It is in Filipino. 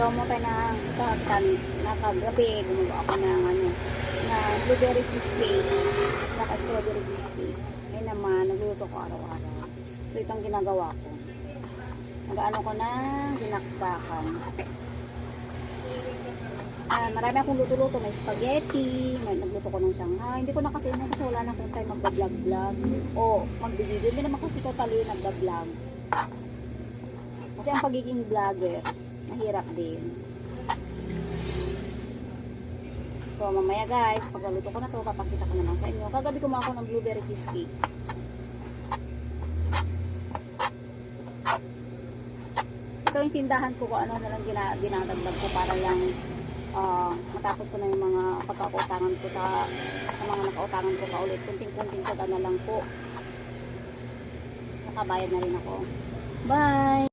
Gagawa mo tayo ng nakagabi. Gumagawa ako ng na blueberry cheesecake. Saka strawberry cheesecake. Ngayon naman, nagluluto ko araw-araw. So, itong ginagawa ko. Nag-ano ko ng dinakdakan. Marami akong luto-luto. May spaghetti, may nagluto ko ng Shanghai. Hindi ko na kasi wala na akong time magbablog-vlog o mag-video. Hindi naman kasi totally nagbablog. Kasi ang pagiging vlogger, mahirap din. So, mamaya guys, pagluto ko na to, papakita ko naman sa inyo. Kagabi kumain ako ng blueberry cheesecake. Ito yung tindahan ko kung ano na lang dinadagdag ko para lang matapos ko na yung mga pagkakautangan ko sa mga nakautangan ko pa ulit. Kunting-kunting taga na lang po. Nakabayad na rin ako. Bye!